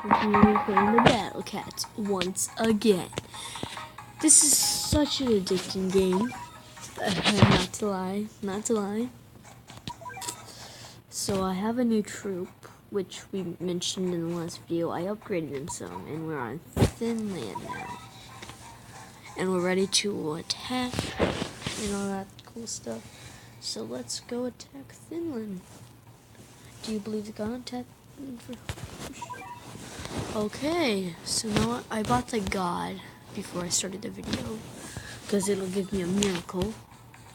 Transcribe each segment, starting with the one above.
We're playing the Battle Cats once again. This is such an addicting game. Not to lie. So I have a new troop, which we mentioned in the last video. I upgraded him some, and we're on Finland now. And we're ready to attack and all that cool stuff. So let's go attack Finland. Do you believe the God attack? Okay, so now I bought the God before I started the video because it'll give me a miracle.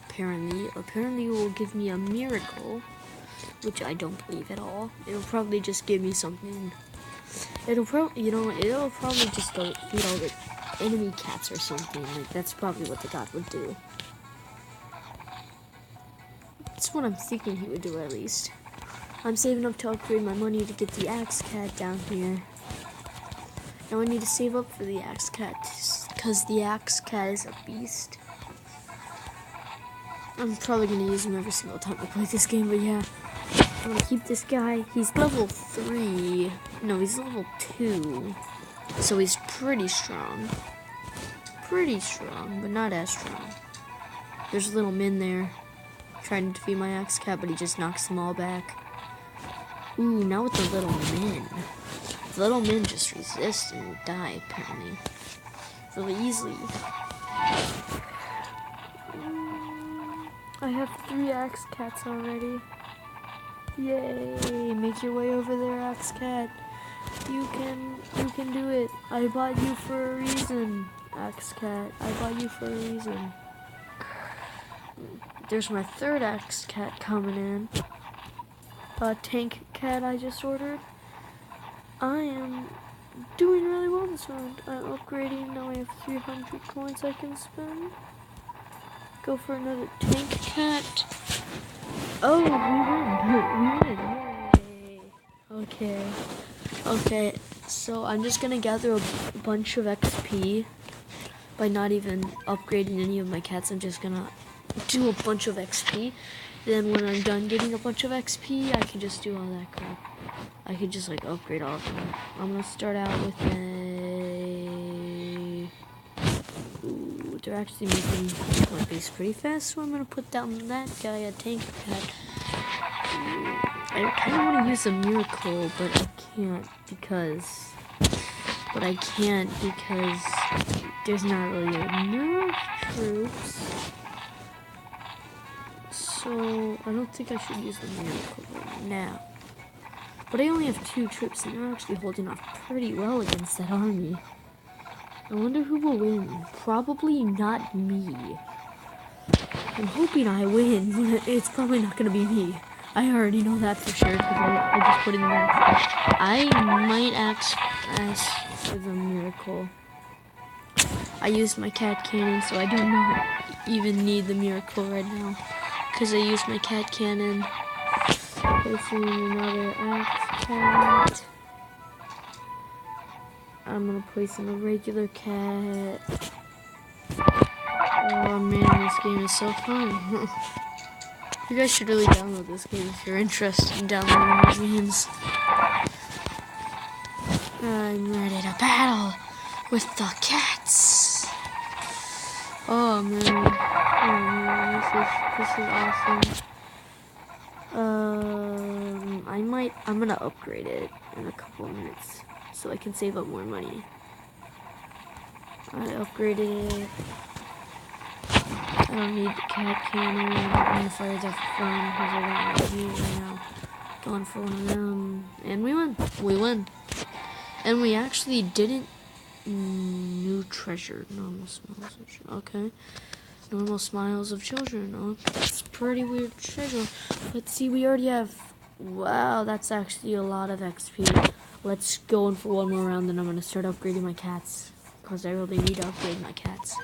Apparently it will give me a miracle, which I don't believe at all. It'll probably just give me something. It'll probably just go feed all the enemy cats or something. Like that's probably what the God would do. That's what I'm thinking he would do at least. I'm saving up to upgrade my money to get the Axe Cat down here. Now I need to save up for the Axe Cat, because the Axe Cat is a beast. I'm probably going to use him every single time I play this game, but yeah. I'm going to keep this guy. He's level 3. No, he's level 2. So he's pretty strong. Pretty strong, but not as strong. There's a little Min there, trying to defeat my Axe Cat, but he just knocks them all back. Ooh, now with the little Min. The little Min just resist and die, apparently. Really easily. I have 3 Axe Cats already. Yay! Make your way over there, Axe Cat. You can do it. I bought you for a reason, Axe Cat. I bought you for a reason. There's my 3rd Axe Cat coming in. Tank Cat I just ordered. I am doing really well this round. I'm upgrading. Now I have 300 coins I can spend. Go for another Tank Cat. Oh, we win. Yay. Okay. So I'm just gonna gather a bunch of XP by not even upgrading any of my cats. I'm just gonna do a bunch of XP. Then when I'm done getting a bunch of XP, I can just do all that crap. I could just like upgrade all of them. I'm gonna start out with a... Ooh, they're actually making my base pretty fast, so I'm gonna put down that guy, a Tank Cat. I kind of want to use a miracle, but I can't because there's not really enough troops. So I don't think I should use the miracle right now. But I only have 2 troops, and they're actually holding off pretty well against that army. I wonder who will win. Probably not me. I'm hoping I win, but it's probably not going to be me. I already know that for sure, because I just put in there. I might ask for the miracle. I used my cat cannon, so I do not even need the miracle right now. Because I used my cat cannon. Placing another Axe Cat. I'm gonna place in a regular cat. Oh man, this game is so fun. You guys should really download this game if you're interested in downloading these games. I'm ready to battle with the cats. Oh man, this is awesome. I'm gonna upgrade it in a couple of minutes so I can save up more money. I upgraded it. I don't need the cat cannon. I'm gonna fire the front because I don't want to use right now. Going for one of them. And we win. And we actually didn't. New treasure. Normal smiles of children. Okay. Normal smiles of children. Oh, that's pretty weird treasure. Let's see, we already have... Wow, that's actually a lot of XP. Let's go in for one more round, then I'm going to start upgrading my cats. Because I really need to upgrade my cats.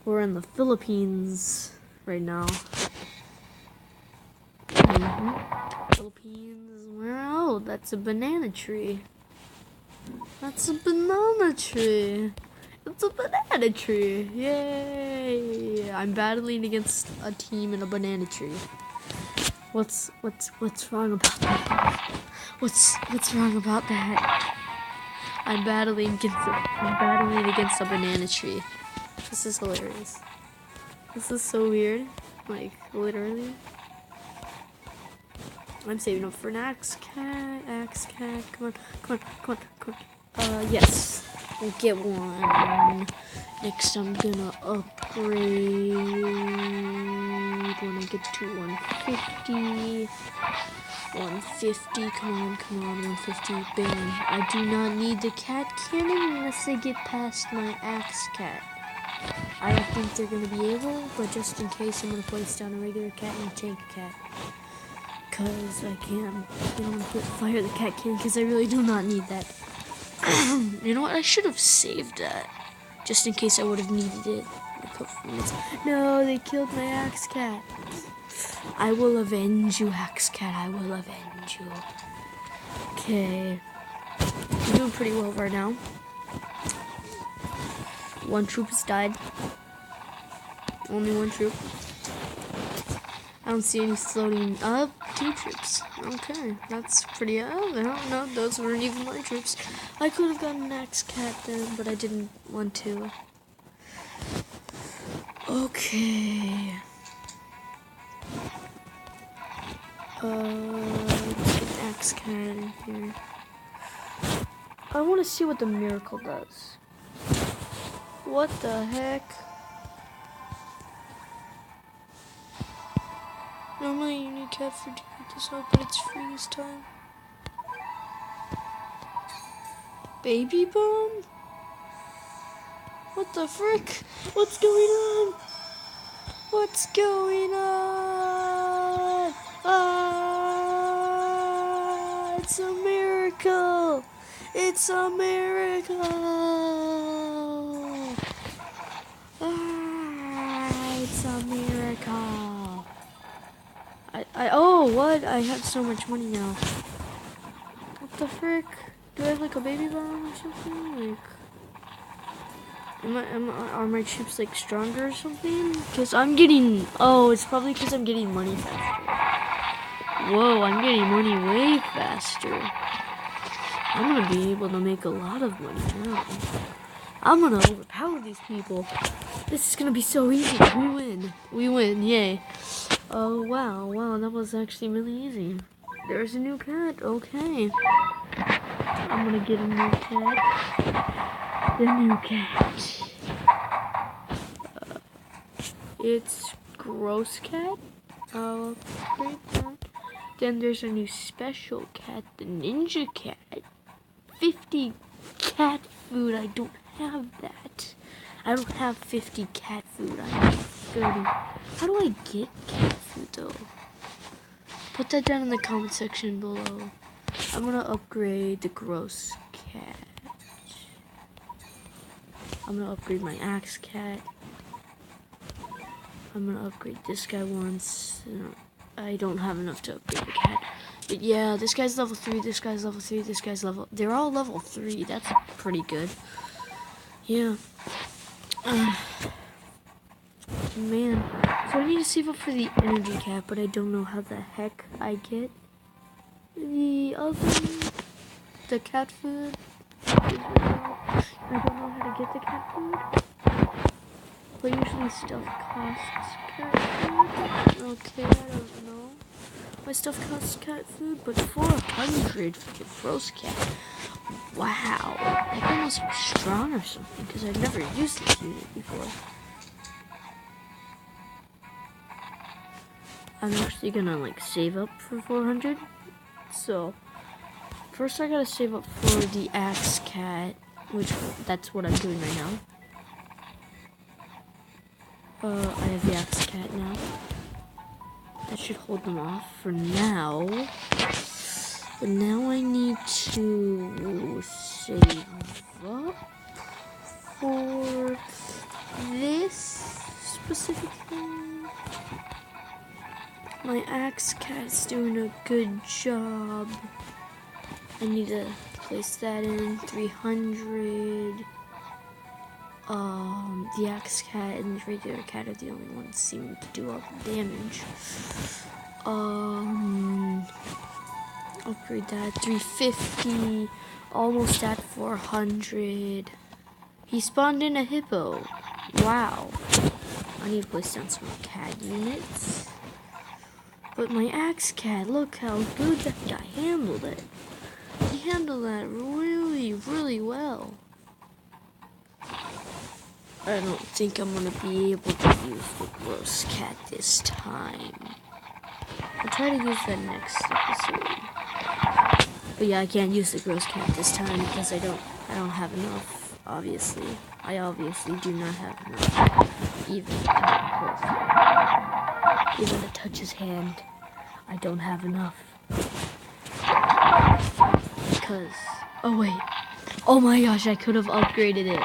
We're in the Philippines right now. Philippines. Wow, that's a banana tree. That's a banana tree. It's a banana tree. Yay! I'm battling against a team in a banana tree. What's wrong about that? What's wrong about that? I'm battling against a banana tree. This is hilarious. This is so weird. Like, literally. I'm saving up for an axe cat. Come on, come on, come on, come on. Yes. We'll get one. Next, I'm gonna upgrade when I get to 150. 150, come on, 150, bam. I do not need the cat cannon unless they get past my axe cat. I don't think they're gonna be able, but just in case, I'm gonna place down a regular cat and a tank cat. Cause I can't, fire the cat cannon because I really do not need that. You know what, I should have saved that. Just in case I would have needed it in a couple minutes. No, they killed my axe cat. I will avenge you, axe cat. I will avenge you. Okay. I'm doing pretty well right now. One troop has died. Only one troop. I don't see any floating up. 2 troops. Okay, that's pretty. No, those weren't even my troops. I could have gotten an axe cat then, but I didn't want to. Okay. Let's get an axe cat in here. I want to see what the miracle does. What the heck? Normally you need cat food to pick this up, but it's free this time. Baby bomb? What the frick? What's going on? What's going on? Ah! It's a miracle! It's a miracle! Ah! It's a miracle! Oh, what? I have so much money now. What the frick? Do I have like a baby bomb or something? Like, are my troops like stronger or something? Because I'm getting, it's probably because I'm getting money faster. Whoa, I'm getting money way faster. I'm gonna be able to make a lot of money now. I'm gonna overpower these people. This is gonna be so easy. We win, yay. Oh, wow, that was actually really easy. There's a new cat, okay. I'm gonna get a new cat. The new cat. It's Gross Cat. I'll upgrade that. Then there's a new special cat, the Ninja Cat. 50 cat food. I don't have that. I don't have 50 cat food. I have 30. How do I get cat food though? Put that down in the comment section below. I'm gonna upgrade the Gross Cat. I'm gonna upgrade my axe cat. I'm gonna upgrade this guy once. I don't have enough to upgrade the cat. But yeah, this guy's level 3, this guy's level 3, this guy's level... They're all level 3. That's pretty good. Yeah. Man. So I need to save up for the energy cat, but I don't know how the heck I get the cat food. I don't know how to get the cat food. But usually stuff costs cat food. Okay, I don't know. My stuff costs cat food, but 400 for the Gross Cat. Wow. That guy must be strong or something, because I've never used this unit before. I'm actually gonna like save up for 400. So first I gotta save up for the axe cat, which that's what I'm doing right now. I have the axe cat now. That should hold them off for now. But now I need to save up for this specific thing. My axe cat's doing a good job. I need to place that in 300. The axe cat and the regular cat are the only ones seeming to do all the damage. Upgrade that. 350. Almost at 400. He spawned in a hippo. Wow. I need to place down some more cat units. But my axe cat, look how good that guy handled it. He handled that really, really well. I don't think I'm gonna be able to use the gross cat this time. I'll try to use that next episode. But yeah, I can't use the gross cat this time because I don't have enough, obviously. I obviously do not have enough. Even to touch his hand, I don't have enough. Because, oh wait. Oh my gosh, I could have upgraded it.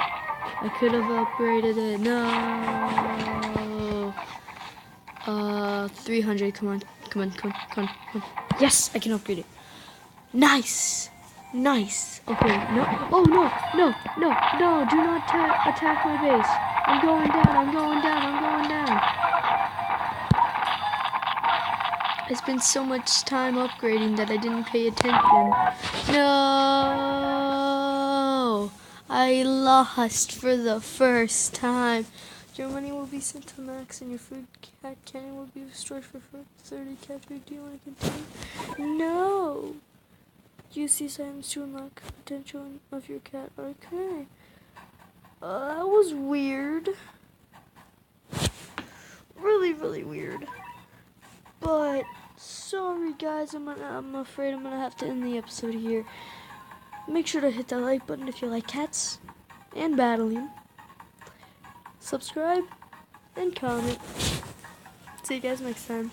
No. 300, come on. Yes, I can upgrade it. Nice. Okay, no. Oh, no. Do not attack my base. I'm going down. I spent so much time upgrading that I didn't pay attention. No. I lost for the first time. Your money will be sent to max and your food cat cannon will be restored for 30 cat food. Do you want to continue? No. Use these items to unlock potential of your cat. Okay. That was weird. Really weird. But sorry guys, I'm afraid I'm gonna have to end the episode here. Make sure to hit that like button if you like cats and battling. Subscribe and comment. See you guys next time.